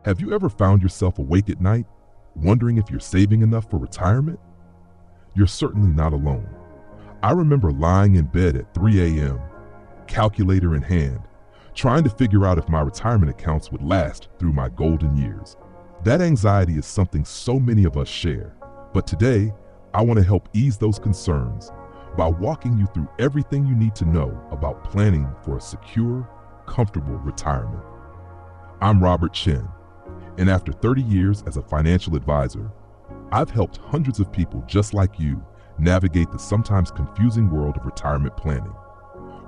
Have you ever found yourself awake at night, wondering if you're saving enough for retirement? You're certainly not alone. I remember lying in bed at 3 a.m., calculator in hand, trying to figure out if my retirement accounts would last through my golden years. That anxiety is something so many of us share, but today, I want to help ease those concerns by walking you through everything you need to know about planning for a secure, comfortable retirement. I'm Robert Chen, and after 30 years as a financial advisor, I've helped hundreds of people just like you navigate the sometimes confusing world of retirement planning.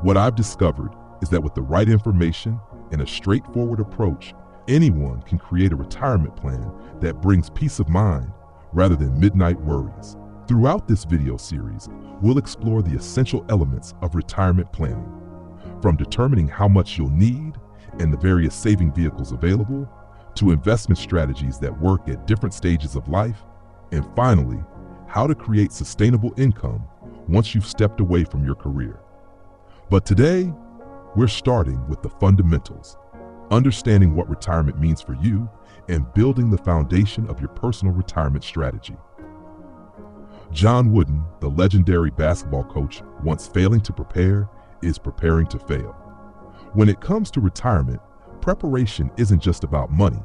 What I've discovered is that with the right information and a straightforward approach, anyone can create a retirement plan that brings peace of mind rather than midnight worries. Throughout this video series, we'll explore the essential elements of retirement planning, from determining how much you'll need and the various saving vehicles available, to investment strategies that work at different stages of life, and finally, how to create sustainable income once you've stepped away from your career. But today, we're starting with the fundamentals, understanding what retirement means for you and building the foundation of your personal retirement strategy. John Wooden, the legendary basketball coach, once failing to prepare is preparing to fail. When it comes to retirement, preparation isn't just about money.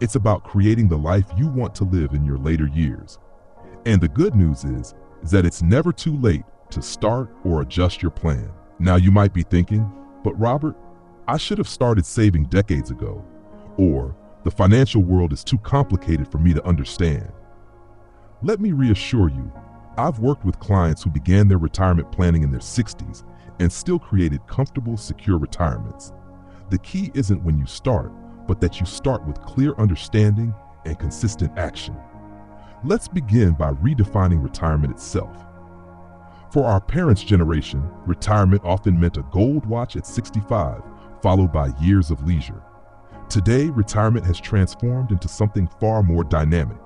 It's about creating the life you want to live in your later years. And the good news is that it's never too late to start or adjust your plan. Now you might be thinking, but Robert, I should have started saving decades ago, or the financial world is too complicated for me to understand. Let me reassure you, I've worked with clients who began their retirement planning in their 60s and still created comfortable, secure retirements. The key isn't when you start, but that you start with clear understanding and consistent action. Let's begin by redefining retirement itself. For our parents' generation, retirement often meant a gold watch at 65, followed by years of leisure. Today, retirement has transformed into something far more dynamic.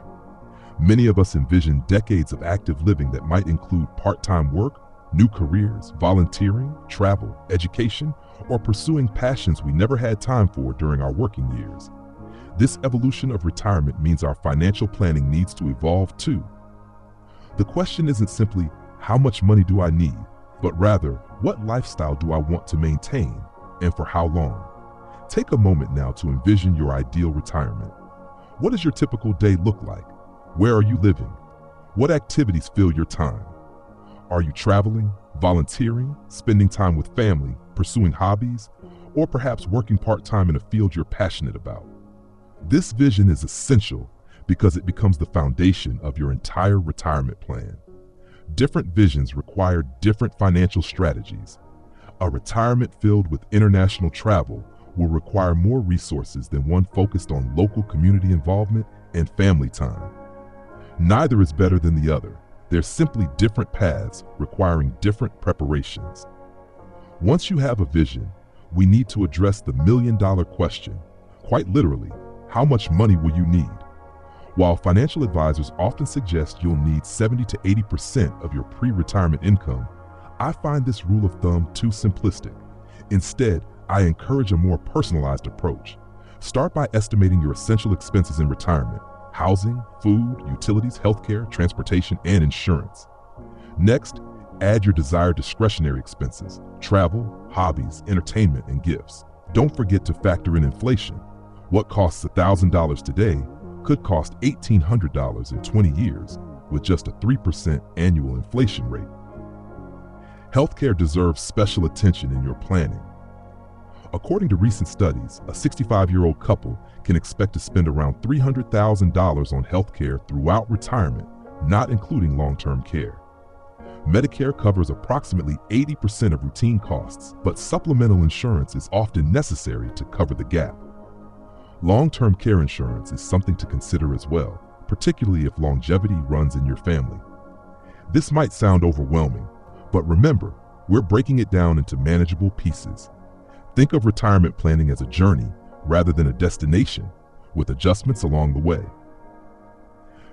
Many of us envision decades of active living that might include part-time work, new careers, volunteering, travel, education, or pursuing passions we never had time for during our working years. This evolution of retirement means our financial planning needs to evolve too. The question isn't simply, how much money do I need, but rather, what lifestyle do I want to maintain, and for how long? Take a moment now to envision your ideal retirement. What does your typical day look like? Where are you living? What activities fill your time? Are you traveling, volunteering, spending time with family, pursuing hobbies, or perhaps working part-time in a field you're passionate about? This vision is essential because it becomes the foundation of your entire retirement plan. Different visions require different financial strategies. A retirement filled with international travel will require more resources than one focused on local community involvement and family time. Neither is better than the other. They're simply different paths requiring different preparations. Once you have a vision, we need to address the million-dollar question. Quite literally, how much money will you need? While financial advisors often suggest you'll need 70 to 80% of your pre-retirement income, I find this rule of thumb too simplistic. Instead, I encourage a more personalized approach. Start by estimating your essential expenses in retirement: housing, food, utilities, healthcare, transportation, and insurance. Next, add your desired discretionary expenses: travel, hobbies, entertainment, and gifts. Don't forget to factor in inflation. What costs $1,000 today could cost $1,800 in 20 years with just a 3% annual inflation rate. Healthcare deserves special attention in your planning. According to recent studies, a 65-year-old couple can expect to spend around $300,000 on healthcare throughout retirement, not including long-term care. Medicare covers approximately 80% of routine costs, but supplemental insurance is often necessary to cover the gap. Long-term care insurance is something to consider as well, particularly if longevity runs in your family. This might sound overwhelming, but remember, we're breaking it down into manageable pieces. Think of retirement planning as a journey rather than a destination, with adjustments along the way.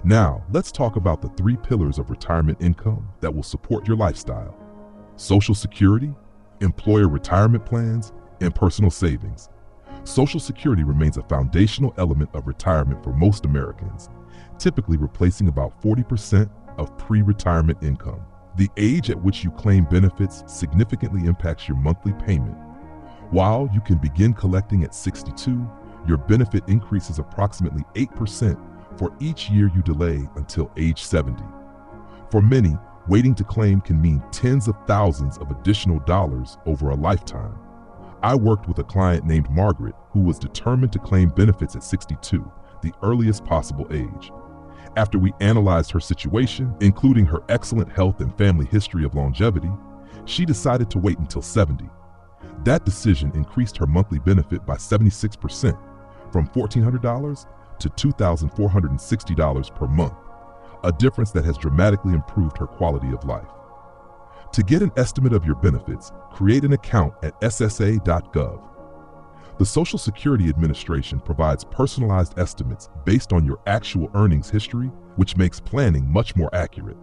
Now, let's talk about the 3 pillars of retirement income that will support your lifestyle: Social Security, employer retirement plans, and personal savings. Social Security remains a foundational element of retirement for most Americans, typically replacing about 40% of pre-retirement income. The age at which you claim benefits significantly impacts your monthly payment. While you can begin collecting at 62, your benefit increases approximately 8% for each year you delay until age 70. For many, waiting to claim can mean tens of thousands of additional dollars over a lifetime. I worked with a client named Margaret who was determined to claim benefits at 62, the earliest possible age. After we analyzed her situation, including her excellent health and family history of longevity, she decided to wait until 70. That decision increased her monthly benefit by 76%, from $1,400 to $2,460 per month, a difference that has dramatically improved her quality of life. To get an estimate of your benefits, create an account at ssa.gov. The Social Security Administration provides personalized estimates based on your actual earnings history, which makes planning much more accurate.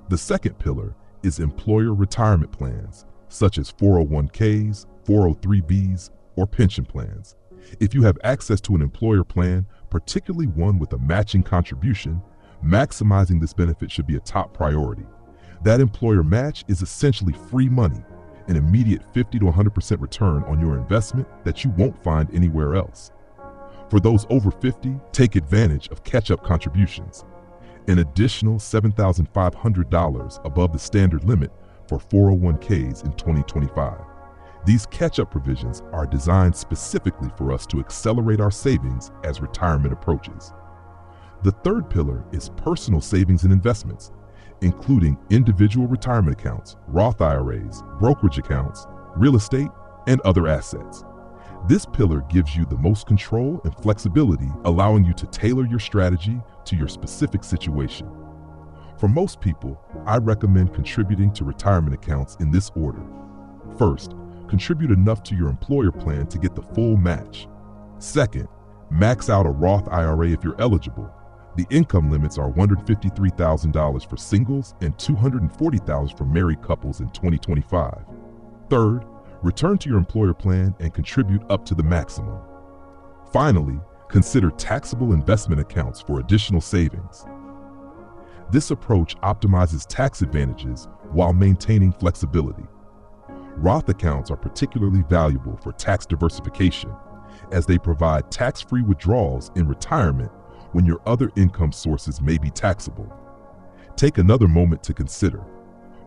The second pillar is employer retirement plans, such as 401ks, 403bs, or pension plans. If you have access to an employer plan, particularly one with a matching contribution, maximizing this benefit should be a top priority. That employer match is essentially free money, an immediate 50 to 100% return on your investment that you won't find anywhere else. For those over 50, take advantage of catch-up contributions, an additional $7,500 above the standard limit for 401ks in 2025. These catch-up provisions are designed specifically for us to accelerate our savings as retirement approaches. The third pillar is personal savings and investments, including individual retirement accounts, Roth IRAs, brokerage accounts, real estate, and other assets. This pillar gives you the most control and flexibility, allowing you to tailor your strategy to your specific situation. For most people, I recommend contributing to retirement accounts in this order. First, contribute enough to your employer plan to get the full match. Second, max out a Roth IRA if you're eligible. The income limits are $153,000 for singles and $240,000 for married couples in 2025. Third, return to your employer plan and contribute up to the maximum. Finally, consider taxable investment accounts for additional savings. This approach optimizes tax advantages while maintaining flexibility. Roth accounts are particularly valuable for tax diversification, as they provide tax-free withdrawals in retirement when your other income sources may be taxable. Take another moment to consider,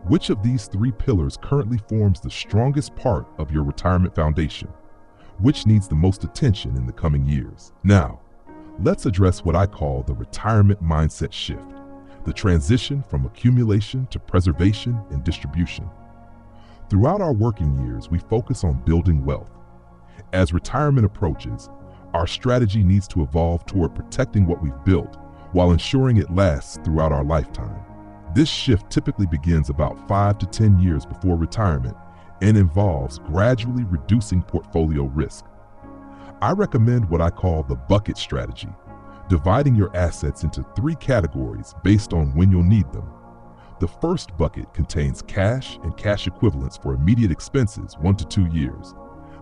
which of these three pillars currently forms the strongest part of your retirement foundation? Which needs the most attention in the coming years? Now, let's address what I call the retirement mindset shift, the transition from accumulation to preservation and distribution. Throughout our working years, we focus on building wealth. As retirement approaches, our strategy needs to evolve toward protecting what we've built while ensuring it lasts throughout our lifetime. This shift typically begins about 5 to 10 years before retirement and involves gradually reducing portfolio risk. I recommend what I call the bucket strategy, dividing your assets into 3 categories based on when you'll need them. The first bucket contains cash and cash equivalents for immediate expenses 1 to 2 years.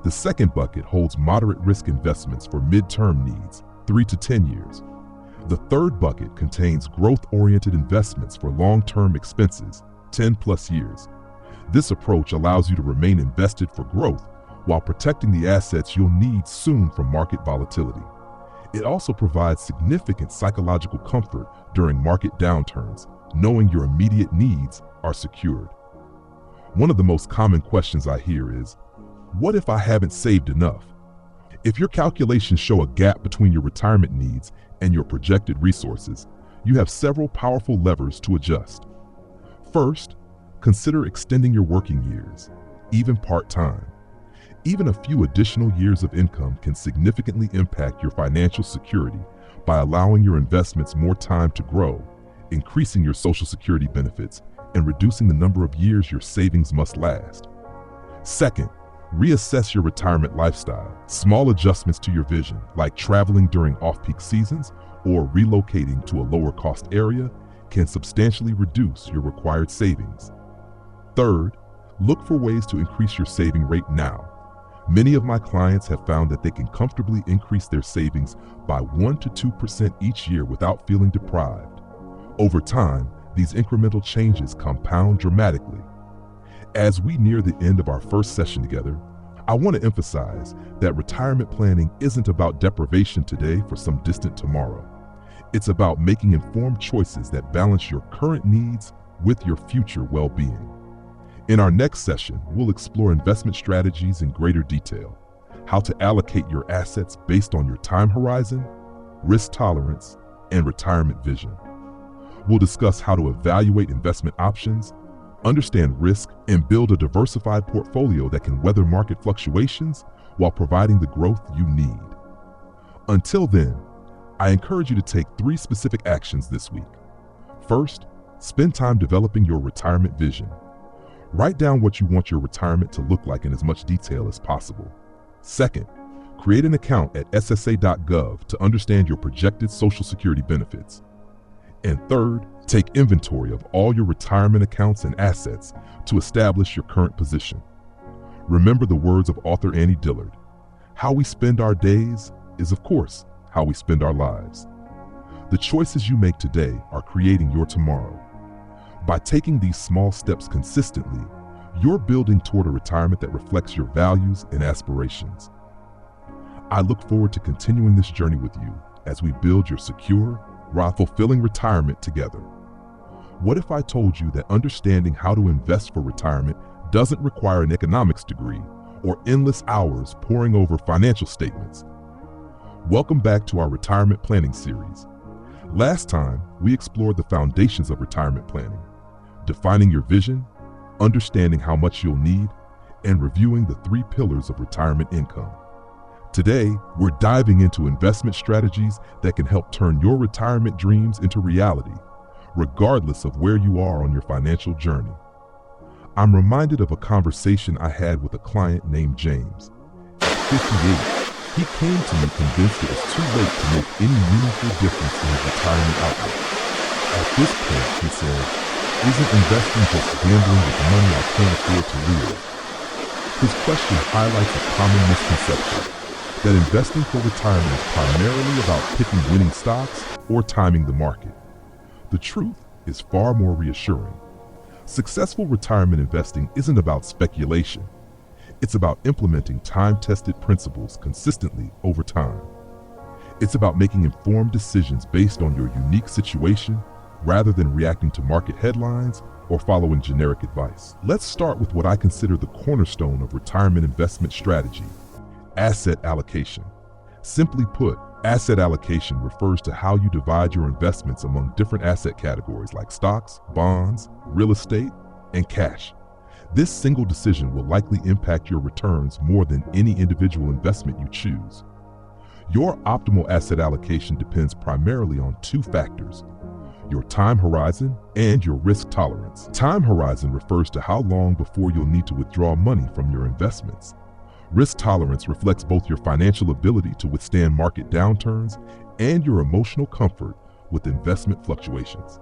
The second bucket holds moderate risk investments for mid-term needs, 3 to 10 years. The third bucket contains growth-oriented investments for long-term expenses, 10 plus years. This approach allows you to remain invested for growth while protecting the assets you'll need soon from market volatility. It also provides significant psychological comfort during market downturns, knowing your immediate needs are secured. One of the most common questions I hear is, what if I haven't saved enough? If your calculations show a gap between your retirement needs and your projected resources, you have several powerful levers to adjust. First, consider extending your working years, even part-time. Even a few additional years of income can significantly impact your financial security by allowing your investments more time to grow, increasing your Social Security benefits, and reducing the number of years your savings must last. Second, reassess your retirement lifestyle. Small adjustments to your vision, like traveling during off-peak seasons or relocating to a lower-cost area, can substantially reduce your required savings. Third, look for ways to increase your saving rate now. Many of my clients have found that they can comfortably increase their savings by 1 to 2% each year without feeling deprived. Over time, these incremental changes compound dramatically. As we near the end of our first session together, I want to emphasize that retirement planning isn't about deprivation today for some distant tomorrow. It's about making informed choices that balance your current needs with your future well-being. In our next session, we'll explore investment strategies in greater detail, how to allocate your assets based on your time horizon, risk tolerance, and retirement vision. We'll discuss how to evaluate investment options, understand risk, and build a diversified portfolio that can weather market fluctuations while providing the growth you need. Until then, I encourage you to take 3 specific actions this week. First, spend time developing your retirement vision. Write down what you want your retirement to look like in as much detail as possible. Second, create an account at ssa.gov to understand your projected Social Security benefits. And third, take inventory of all your retirement accounts and assets to establish your current position. Remember the words of author Annie Dillard: "How we spend our days is, of course, how we spend our lives." The choices you make today are creating your tomorrow. By taking these small steps consistently, you're building toward a retirement that reflects your values and aspirations. I look forward to continuing this journey with you as we build your secure, fulfilling retirement together. What if I told you that understanding how to invest for retirement doesn't require an economics degree or endless hours poring over financial statements? Welcome back to our retirement planning series. Last time, we explored the foundations of retirement planning, defining your vision, understanding how much you'll need, and reviewing the 3 pillars of retirement income. Today, we're diving into investment strategies that can help turn your retirement dreams into reality, regardless of where you are on your financial journey. I'm reminded of a conversation I had with a client named James. At 58, he came to me convinced it was too late to make any meaningful difference in his retirement outlook. At this point, he said, "Isn't investing just gambling with money I can't afford to lose?" His question highlights a common misconception, that investing for retirement is primarily about picking winning stocks or timing the market. The truth is far more reassuring. Successful retirement investing isn't about speculation. It's about implementing time-tested principles consistently over time. It's about making informed decisions based on your unique situation rather than reacting to market headlines or following generic advice. Let's start with what I consider the cornerstone of retirement investment strategy: asset allocation. Simply put, asset allocation refers to how you divide your investments among different asset categories like stocks, bonds, real estate, and cash. This single decision will likely impact your returns more than any individual investment you choose. Your optimal asset allocation depends primarily on 2 factors: your time horizon and your risk tolerance. Time horizon refers to how long before you'll need to withdraw money from your investments. Risk tolerance reflects both your financial ability to withstand market downturns and your emotional comfort with investment fluctuations.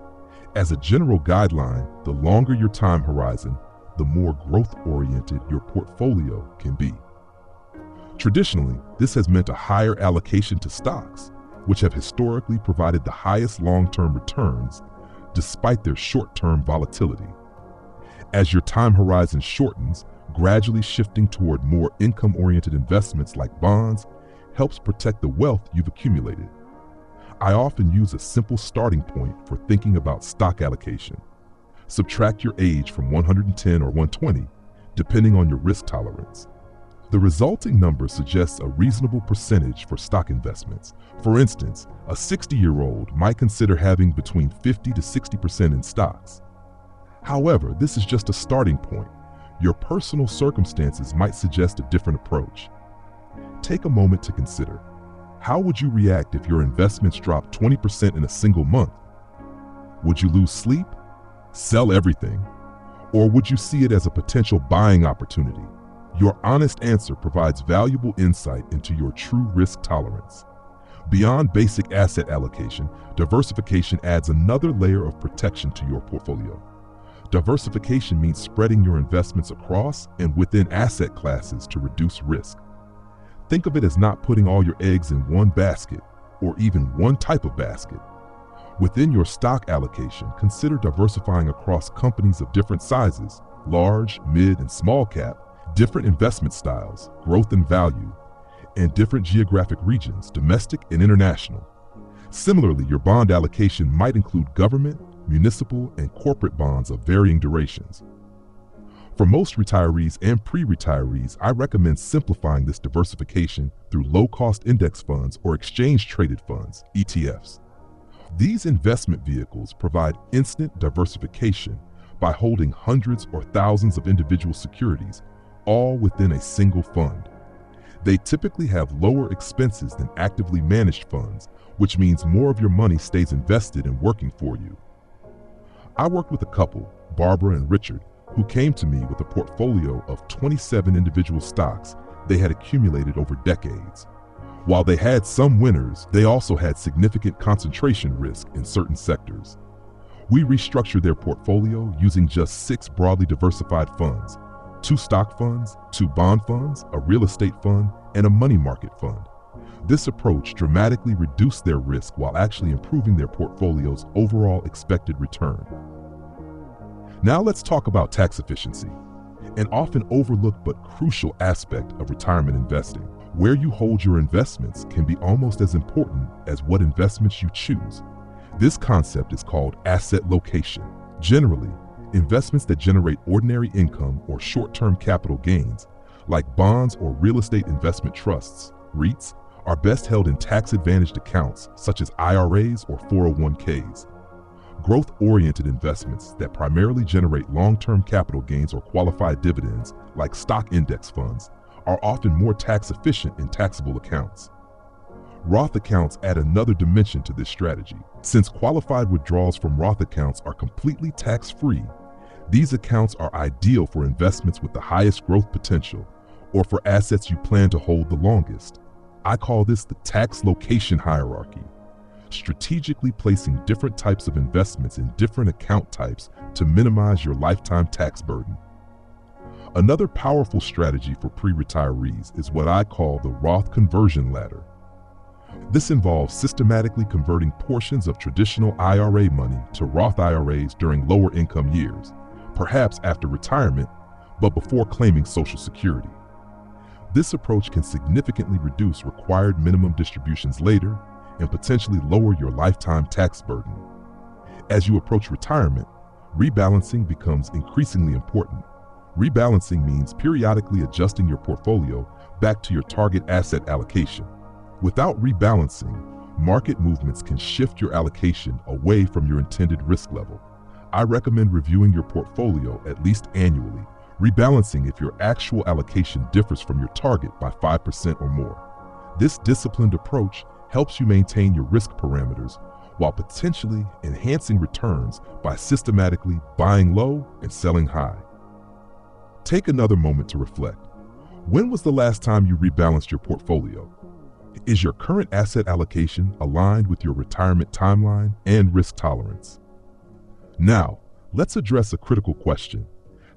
As a general guideline, the longer your time horizon, the more growth-oriented your portfolio can be. Traditionally, this has meant a higher allocation to stocks, which have historically provided the highest long-term returns despite their short-term volatility. As your time horizon shortens, gradually shifting toward more income-oriented investments like bonds helps protect the wealth you've accumulated. I often use a simple starting point for thinking about stock allocation. Subtract your age from 110 or 120, depending on your risk tolerance. The resulting number suggests a reasonable percentage for stock investments. For instance, a 60-year-old might consider having between 50 to 60% in stocks. However, this is just a starting point. Your personal circumstances might suggest a different approach. Take a moment to consider. How would you react if your investments dropped 20% in a single month? Would you lose sleep? Sell everything? Or would you see it as a potential buying opportunity? Your honest answer provides valuable insight into your true risk tolerance. Beyond basic asset allocation, diversification adds another layer of protection to your portfolio. Diversification means spreading your investments across and within asset classes to reduce risk. Think of it as not putting all your eggs in one basket or even one type of basket. Within your stock allocation, consider diversifying across companies of different sizes, large, mid, and small cap, different investment styles, growth and value, and different geographic regions, domestic and international. Similarly, your bond allocation might include government, municipal, and corporate bonds of varying durations. For most retirees and pre-retirees, I recommend simplifying this diversification through low-cost index funds or exchange-traded funds, ETFs. These investment vehicles provide instant diversification by holding hundreds or thousands of individual securities, all within a single fund. They typically have lower expenses than actively managed funds, which means more of your money stays invested and working for you. I worked with a couple, Barbara and Richard, who came to me with a portfolio of 27 individual stocks they had accumulated over decades. While they had some winners, they also had significant concentration risk in certain sectors. We restructured their portfolio using just 6 broadly diversified funds, 2 stock funds, 2 bond funds, a real estate fund, and a money market fund. This approach dramatically reduced their risk while actually improving their portfolio's overall expected return. Now let's talk about tax efficiency, an often overlooked but crucial aspect of retirement investing. Where you hold your investments can be almost as important as what investments you choose. This concept is called asset location. Generally, investments that generate ordinary income or short-term capital gains, like bonds or real estate investment trusts, REITs, are best held in tax-advantaged accounts such as IRAs or 401ks. Growth-oriented investments that primarily generate long-term capital gains or qualified dividends, like stock index funds, are often more tax-efficient in taxable accounts. Roth accounts add another dimension to this strategy. Since qualified withdrawals from Roth accounts are completely tax-free, these accounts are ideal for investments with the highest growth potential or for assets you plan to hold the longest. I call this the tax location hierarchy, strategically placing different types of investments in different account types to minimize your lifetime tax burden. Another powerful strategy for pre-retirees is what I call the Roth conversion ladder. This involves systematically converting portions of traditional IRA money to Roth IRAs during lower income years, perhaps after retirement, but before claiming Social Security. This approach can significantly reduce required minimum distributions later and potentially lower your lifetime tax burden. As you approach retirement, rebalancing becomes increasingly important. Rebalancing means periodically adjusting your portfolio back to your target asset allocation. Without rebalancing, market movements can shift your allocation away from your intended risk level. I recommend reviewing your portfolio at least annually, rebalancing if your actual allocation differs from your target by 5% or more. This disciplined approach helps you maintain your risk parameters while potentially enhancing returns by systematically buying low and selling high. Take another moment to reflect. When was the last time you rebalanced your portfolio? Is your current asset allocation aligned with your retirement timeline and risk tolerance? Now, let's address a critical question.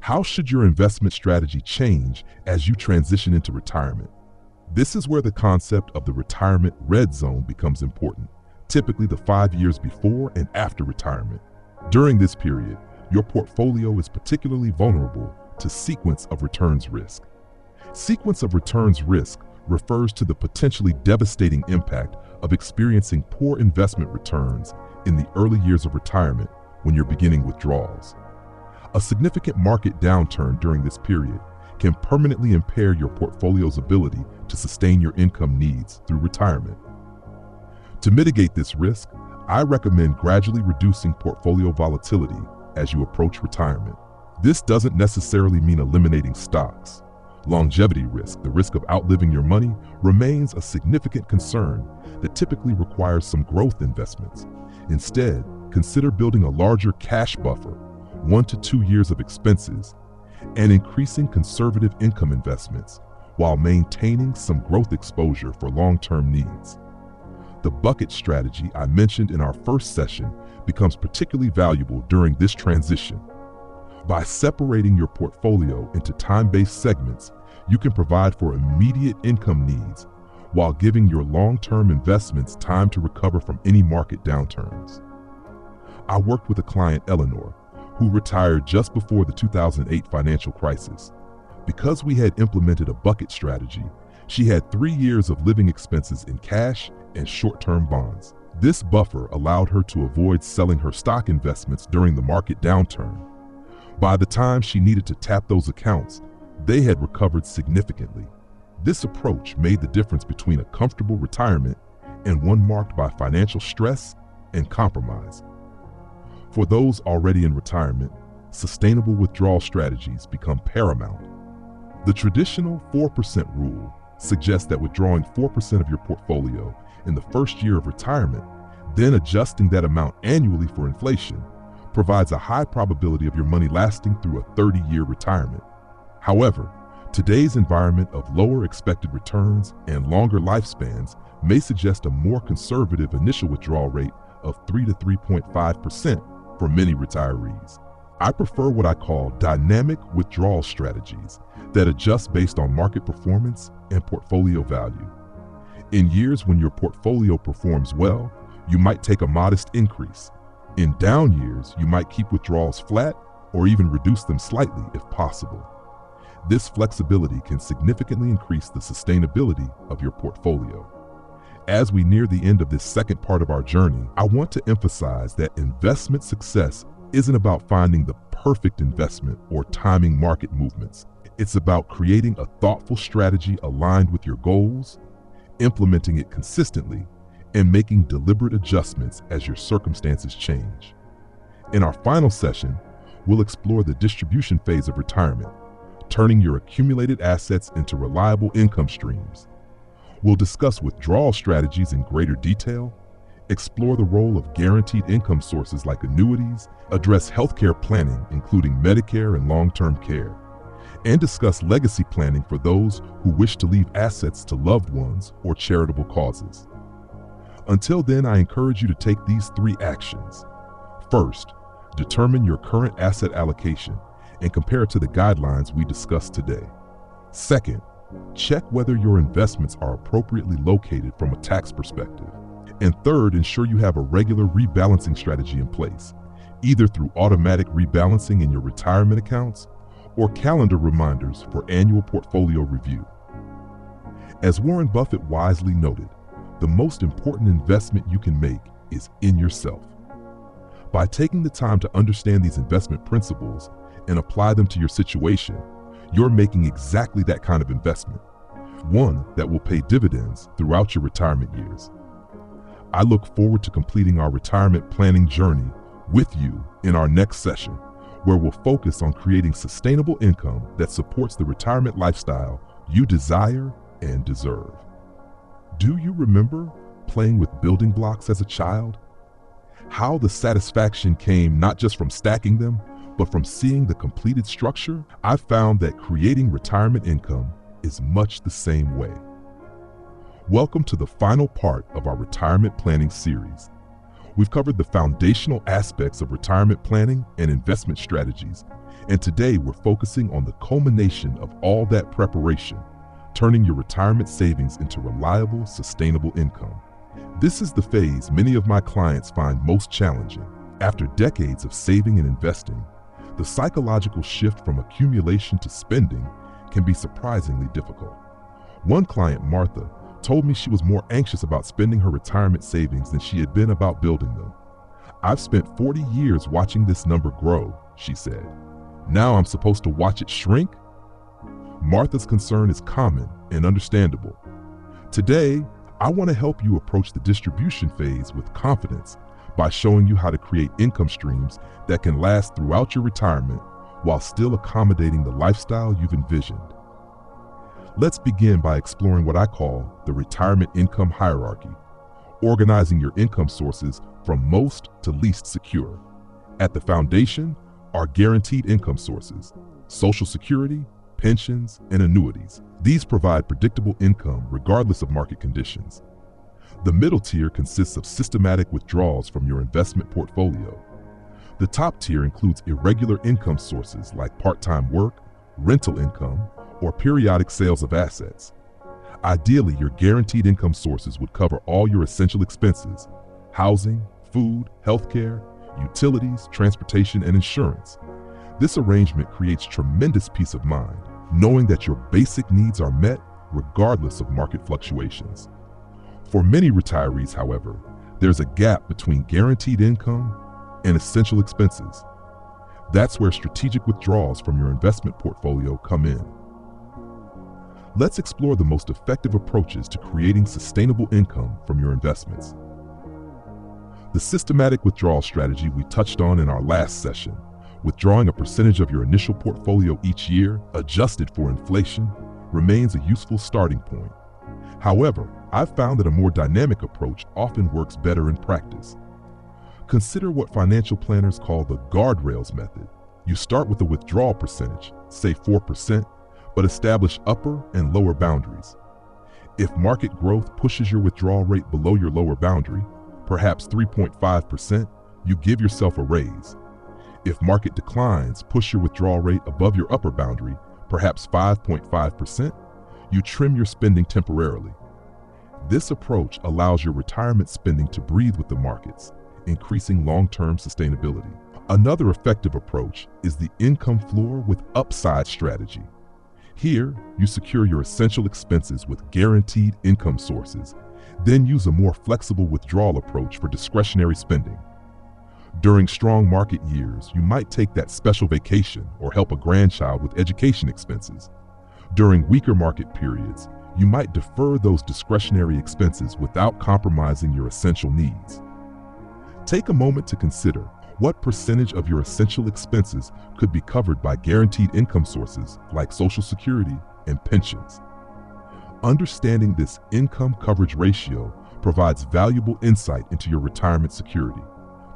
How should your investment strategy change as you transition into retirement? This is where the concept of the retirement red zone becomes important, typically the 5 years before and after retirement. During this period, your portfolio is particularly vulnerable to sequence of returns risk. Sequence of returns risk refers to the potentially devastating impact of experiencing poor investment returns in the early years of retirement when you're beginning withdrawals. A significant market downturn during this period can permanently impair your portfolio's ability to sustain your income needs through retirement. To mitigate this risk, I recommend gradually reducing portfolio volatility as you approach retirement. This doesn't necessarily mean eliminating stocks. Longevity risk, the risk of outliving your money, remains a significant concern that typically requires some growth investments. Instead, consider building a larger cash buffer, 1 to 2 years of expenses, and increasing conservative income investments while maintaining some growth exposure for long-term needs. The bucket strategy I mentioned in our first session becomes particularly valuable during this transition. By separating your portfolio into time-based segments, you can provide for immediate income needs while giving your long-term investments time to recover from any market downturns. I worked with a client, Eleanor, who retired just before the 2008 financial crisis. Because we had implemented a bucket strategy, she had 3 years of living expenses in cash and short-term bonds. This buffer allowed her to avoid selling her stock investments during the market downturn. By the time she needed to tap those accounts, they had recovered significantly. This approach made the difference between a comfortable retirement and one marked by financial stress and compromise. For those already in retirement, sustainable withdrawal strategies become paramount. The traditional 4% rule suggests that withdrawing 4% of your portfolio in the first year of retirement, then adjusting that amount annually for inflation, provides a high probability of your money lasting through a 30-year retirement. However, today's environment of lower expected returns and longer lifespans may suggest a more conservative initial withdrawal rate of 3 to 3.5% for many retirees. I prefer what I call dynamic withdrawal strategies that adjust based on market performance and portfolio value. In years when your portfolio performs well, you might take a modest increase. In down years, you might keep withdrawals flat or even reduce them slightly if possible. This flexibility can significantly increase the sustainability of your portfolio. As we near the end of this second part of our journey, I want to emphasize that investment success isn't about finding the perfect investment or timing market movements. It's about creating a thoughtful strategy aligned with your goals, implementing it consistently, and making deliberate adjustments as your circumstances change. In our final session, we'll explore the distribution phase of retirement, turning your accumulated assets into reliable income streams. We'll discuss withdrawal strategies in greater detail, explore the role of guaranteed income sources like annuities, address healthcare planning, including Medicare and long-term care, and discuss legacy planning for those who wish to leave assets to loved ones or charitable causes. Until then, I encourage you to take these 3 actions. First, determine your current asset allocation and compare it to the guidelines we discussed today. Second, check whether your investments are appropriately located from a tax perspective. And third, ensure you have a regular rebalancing strategy in place, either through automatic rebalancing in your retirement accounts or calendar reminders for annual portfolio review. As Warren Buffett wisely noted, the most important investment you can make is in yourself. By taking the time to understand these investment principles and apply them to your situation, you're making exactly that kind of investment, one that will pay dividends throughout your retirement years. I look forward to completing our retirement planning journey with you in our next session, where we'll focus on creating sustainable income that supports the retirement lifestyle you desire and deserve. Do you remember playing with building blocks as a child? How the satisfaction came not just from stacking them, but from seeing the completed structure? I've found that creating retirement income is much the same way. Welcome to the final part of our retirement planning series. We've covered the foundational aspects of retirement planning and investment strategies, and today we're focusing on the culmination of all that preparation, turning your retirement savings into reliable, sustainable income. This is the phase many of my clients find most challenging. After decades of saving and investing, the psychological shift from accumulation to spending can be surprisingly difficult. One client, Martha, told me she was more anxious about spending her retirement savings than she had been about building them. "I've spent 40 years watching this number grow," she said. "Now I'm supposed to watch it shrink?" Martha's concern is common and understandable. Today, I want to help you approach the distribution phase with confidence by showing you how to create income streams that can last throughout your retirement while still accommodating the lifestyle you've envisioned. Let's begin by exploring what I call the retirement income hierarchy, organizing your income sources from most to least secure. At the foundation are guaranteed income sources, Social Security, pensions, and annuities. These provide predictable income regardless of market conditions. The middle tier consists of systematic withdrawals from your investment portfolio. The top tier includes irregular income sources like part-time work, rental income, or periodic sales of assets. Ideally, your guaranteed income sources would cover all your essential expenses: housing, food, healthcare, utilities, transportation, and insurance. This arrangement creates tremendous peace of mind, knowing that your basic needs are met regardless of market fluctuations. For many retirees, however, there's a gap between guaranteed income and essential expenses. That's where strategic withdrawals from your investment portfolio come in. Let's explore the most effective approaches to creating sustainable income from your investments. The systematic withdrawal strategy we touched on in our last session, withdrawing a percentage of your initial portfolio each year, adjusted for inflation, remains a useful starting point. However, I've found that a more dynamic approach often works better in practice. Consider what financial planners call the guardrails method. You start with a withdrawal percentage, say 4%, but establish upper and lower boundaries. If market growth pushes your withdrawal rate below your lower boundary, perhaps 3.5%, you give yourself a raise. If market declines push your withdrawal rate above your upper boundary, perhaps 5.5%, you trim your spending temporarily. This approach allows your retirement spending to breathe with the markets, increasing long-term sustainability. Another effective approach is the income floor with upside strategy. Here, you secure your essential expenses with guaranteed income sources, then use a more flexible withdrawal approach for discretionary spending. During strong market years, you might take that special vacation or help a grandchild with education expenses. During weaker market periods, you might defer those discretionary expenses without compromising your essential needs. Take a moment to consider what percentage of your essential expenses could be covered by guaranteed income sources like Social Security and pensions. Understanding this income coverage ratio provides valuable insight into your retirement security.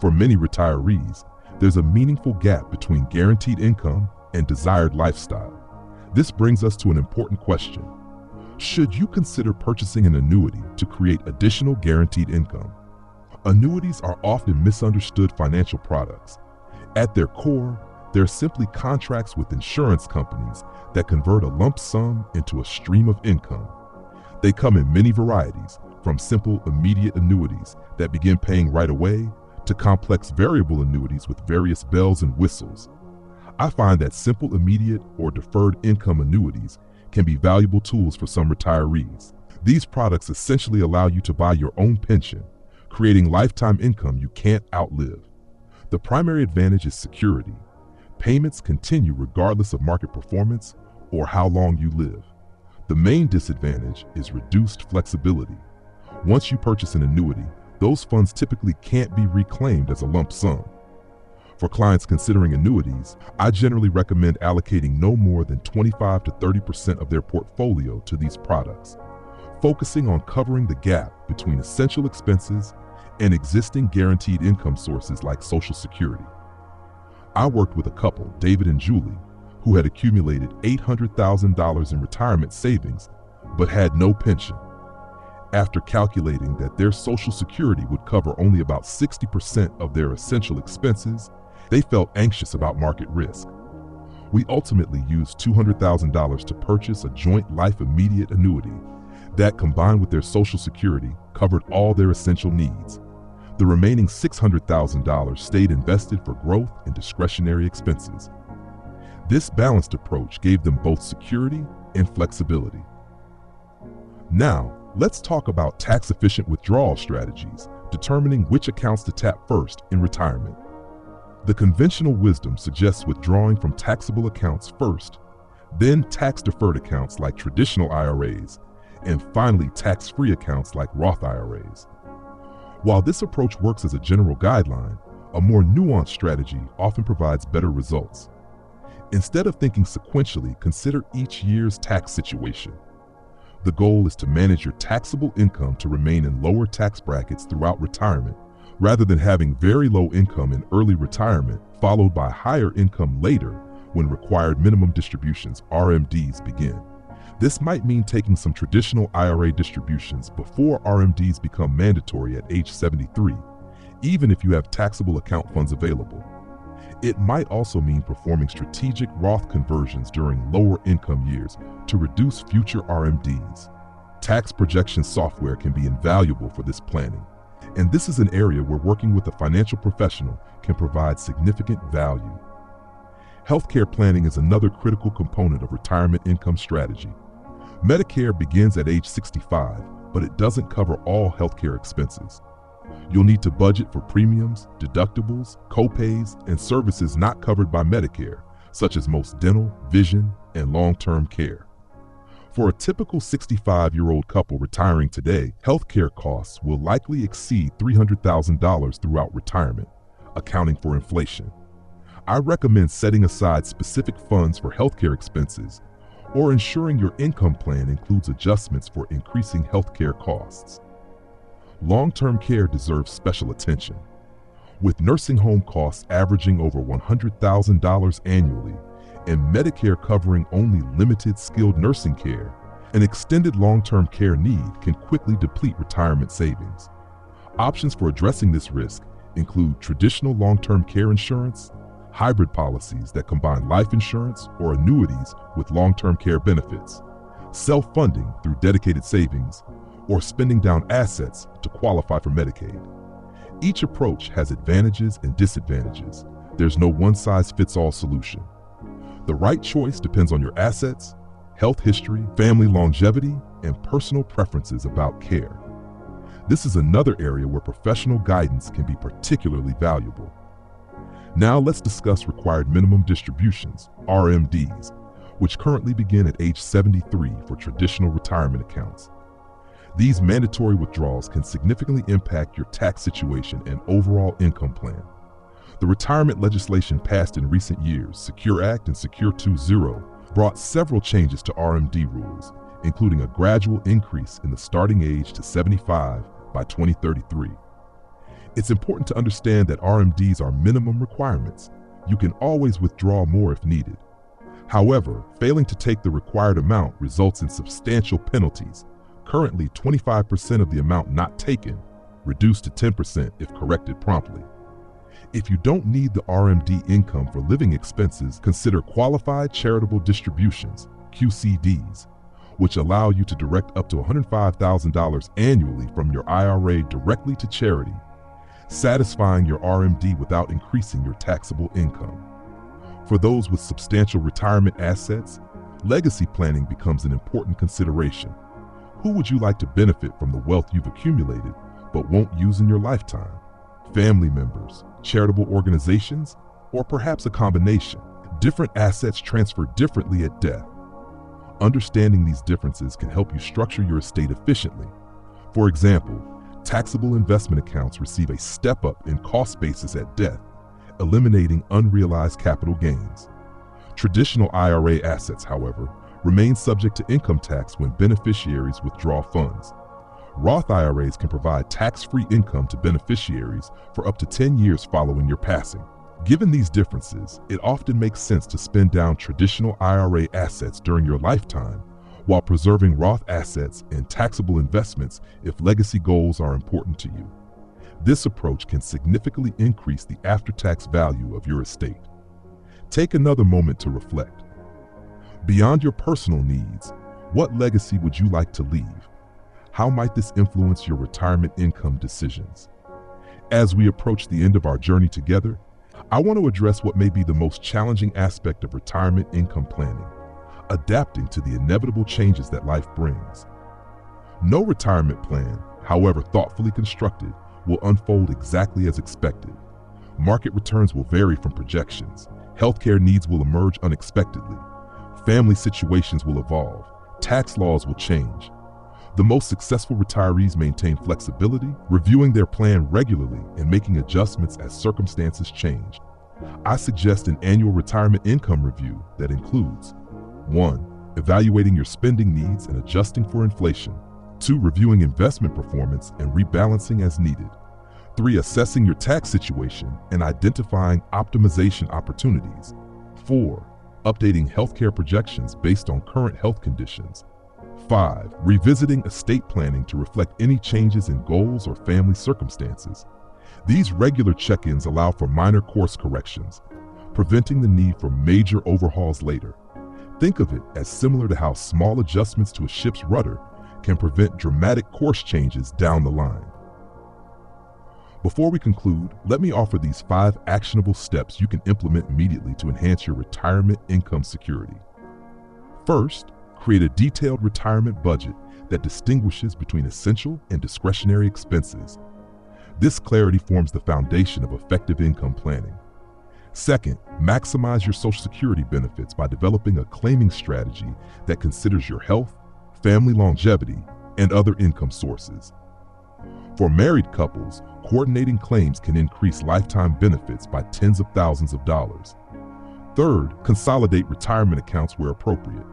For many retirees, there's a meaningful gap between guaranteed income and desired lifestyle. This brings us to an important question. Should you consider purchasing an annuity to create additional guaranteed income? Annuities are often misunderstood financial products. At their core, they're simply contracts with insurance companies that convert a lump sum into a stream of income. They come in many varieties, from simple immediate annuities that begin paying right away to complex variable annuities with various bells and whistles. I find that simple immediate or deferred income annuities can be valuable tools for some retirees. These products essentially allow you to buy your own pension, creating lifetime income you can't outlive. The primary advantage is security. Payments continue regardless of market performance or how long you live. The main disadvantage is reduced flexibility. Once you purchase an annuity, those funds typically can't be reclaimed as a lump sum. For clients considering annuities, I generally recommend allocating no more than 25 to 30% of their portfolio to these products, focusing on covering the gap between essential expenses and existing guaranteed income sources like Social Security. I worked with a couple, David and Julie, who had accumulated $800,000 in retirement savings but had no pension. After calculating that their Social Security would cover only about 60% of their essential expenses, they felt anxious about market risk. We ultimately used $200,000 to purchase a joint life immediate annuity that, combined with their Social Security, covered all their essential needs. The remaining $600,000 stayed invested for growth and discretionary expenses. This balanced approach gave them both security and flexibility. Now, let's talk about tax-efficient withdrawal strategies, determining which accounts to tap first in retirement. The conventional wisdom suggests withdrawing from taxable accounts first, then tax-deferred accounts like traditional IRAs, and finally tax-free accounts like Roth IRAs. While this approach works as a general guideline, a more nuanced strategy often provides better results. Instead of thinking sequentially, consider each year's tax situation. The goal is to manage your taxable income to remain in lower tax brackets throughout retirement, rather than having very low income in early retirement followed by higher income later when required minimum distributions (RMDs) begin. This might mean taking some traditional IRA distributions before RMDs become mandatory at age 73, even if you have taxable account funds available. It might also mean performing strategic Roth conversions during lower income years to reduce future RMDs. Tax projection software can be invaluable for this planning, and this is an area where working with a financial professional can provide significant value. Healthcare planning is another critical component of retirement income strategy. Medicare begins at age 65, but it doesn't cover all healthcare expenses. You'll need to budget for premiums, deductibles, co-pays, and services not covered by Medicare, such as most dental, vision, and long-term care. For a typical 65-year-old couple retiring today, healthcare costs will likely exceed $300,000 throughout retirement, accounting for inflation. I recommend setting aside specific funds for healthcare expenses or ensuring your income plan includes adjustments for increasing healthcare costs. Long-term care deserves special attention. With nursing home costs averaging over $100,000 annually and Medicare covering only limited skilled nursing care, an extended long-term care need can quickly deplete retirement savings. Options for addressing this risk include traditional long-term care insurance, hybrid policies that combine life insurance or annuities with long-term care benefits, self-funding through dedicated savings, or spending down assets to qualify for Medicaid. Each approach has advantages and disadvantages. There's no one-size-fits-all solution. The right choice depends on your assets, health history, family longevity, and personal preferences about care. This is another area where professional guidance can be particularly valuable. Now let's discuss required minimum distributions, RMDs, which currently begin at age 73 for traditional retirement accounts. These mandatory withdrawals can significantly impact your tax situation and overall income plan. The retirement legislation passed in recent years, Secure Act and Secure 2.0, brought several changes to RMD rules, including a gradual increase in the starting age to 75 by 2033. It's important to understand that RMDs are minimum requirements. You can always withdraw more if needed. However, failing to take the required amount results in substantial penalties, currently 25% of the amount not taken, reduced to 10% if corrected promptly. If you don't need the RMD income for living expenses, consider qualified charitable distributions, QCDs, which allow you to direct up to $105,000 annually from your IRA directly to charity, satisfying your RMD without increasing your taxable income. For those with substantial retirement assets, legacy planning becomes an important consideration. Who would you like to benefit from the wealth you've accumulated but won't use in your lifetime? Family members, charitable organizations, or perhaps a combination? Different assets transfer differently at death. Understanding these differences can help you structure your estate efficiently. For example, taxable investment accounts receive a step-up in cost basis at death, eliminating unrealized capital gains. Traditional IRA assets, however, remain subject to income tax when beneficiaries withdraw funds. Roth IRAs can provide tax-free income to beneficiaries for up to 10 years following your passing. Given these differences, it often makes sense to spend down traditional IRA assets during your lifetime while preserving Roth assets and taxable investments if legacy goals are important to you. This approach can significantly increase the after-tax value of your estate. Take another moment to reflect. Beyond your personal needs, what legacy would you like to leave? How might this influence your retirement income decisions? As we approach the end of our journey together, I want to address what may be the most challenging aspect of retirement income planning: adapting to the inevitable changes that life brings. No retirement plan, however thoughtfully constructed, will unfold exactly as expected. Market returns will vary from projections. Healthcare needs will emerge unexpectedly. Family situations will evolve. Tax laws will change. The most successful retirees maintain flexibility, reviewing their plan regularly and making adjustments as circumstances change. I suggest an annual retirement income review that includes 1. Evaluating your spending needs and adjusting for inflation. 2. Reviewing investment performance and rebalancing as needed. 3. Assessing your tax situation and identifying optimization opportunities. 4. Updating healthcare projections based on current health conditions. 5. Revisiting estate planning to reflect any changes in goals or family circumstances. These regular check-ins allow for minor course corrections, preventing the need for major overhauls later. Think of it as similar to how small adjustments to a ship's rudder can prevent dramatic course changes down the line. Before we conclude, let me offer these 5 actionable steps you can implement immediately to enhance your retirement income security. First, create a detailed retirement budget that distinguishes between essential and discretionary expenses. This clarity forms the foundation of effective income planning. Second, maximize your Social Security benefits by developing a claiming strategy that considers your health, family longevity, and other income sources. For married couples, coordinating claims can increase lifetime benefits by tens of thousands of dollars. Third, consolidate retirement accounts where appropriate.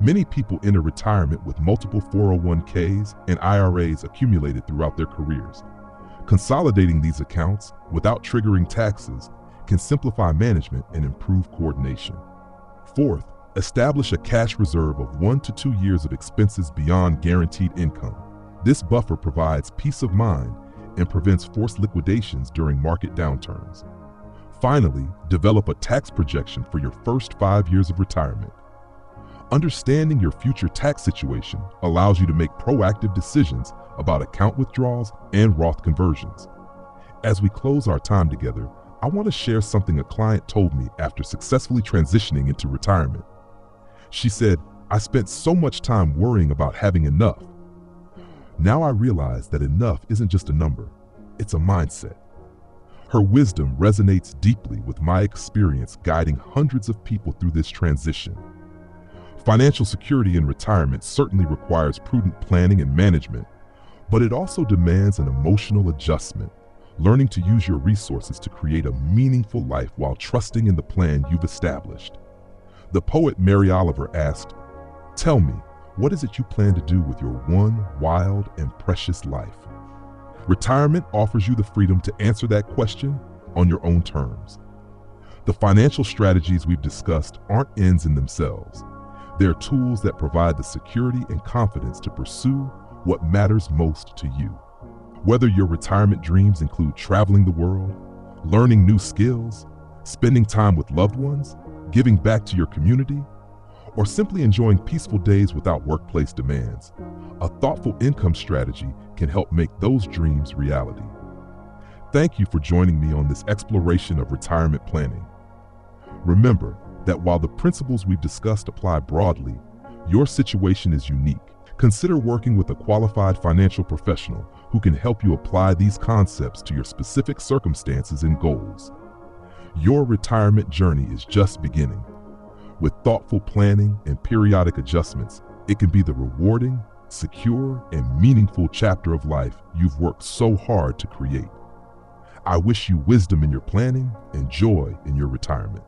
Many people enter retirement with multiple 401ks and IRAs accumulated throughout their careers. Consolidating these accounts without triggering taxes can simplify management and improve coordination. Fourth, establish a cash reserve of 1 to 2 years of expenses beyond guaranteed income. This buffer provides peace of mind and prevents forced liquidations during market downturns. Finally, develop a tax projection for your first 5 years of retirement. Understanding your future tax situation allows you to make proactive decisions about account withdrawals and Roth conversions. As we close our time together, I want to share something a client told me after successfully transitioning into retirement. She said, "I spent so much time worrying about having enough. Now I realize that enough isn't just a number, it's a mindset." Her wisdom resonates deeply with my experience guiding hundreds of people through this transition. Financial security in retirement certainly requires prudent planning and management, but it also demands an emotional adjustment, learning to use your resources to create a meaningful life while trusting in the plan you've established. The poet Mary Oliver asked, "Tell me, what is it you plan to do with your one wild and precious life?" Retirement offers you the freedom to answer that question on your own terms. The financial strategies we've discussed aren't ends in themselves. They're tools that provide the security and confidence to pursue what matters most to you. Whether your retirement dreams include traveling the world, learning new skills, spending time with loved ones, giving back to your community, or simply enjoying peaceful days without workplace demands, a thoughtful income strategy can help make those dreams reality. Thank you for joining me on this exploration of retirement planning. Remember that while the principles we've discussed apply broadly, your situation is unique. Consider working with a qualified financial professional who can help you apply these concepts to your specific circumstances and goals. Your retirement journey is just beginning. With thoughtful planning and periodic adjustments, it can be the rewarding, secure, and meaningful chapter of life you've worked so hard to create. I wish you wisdom in your planning and joy in your retirement.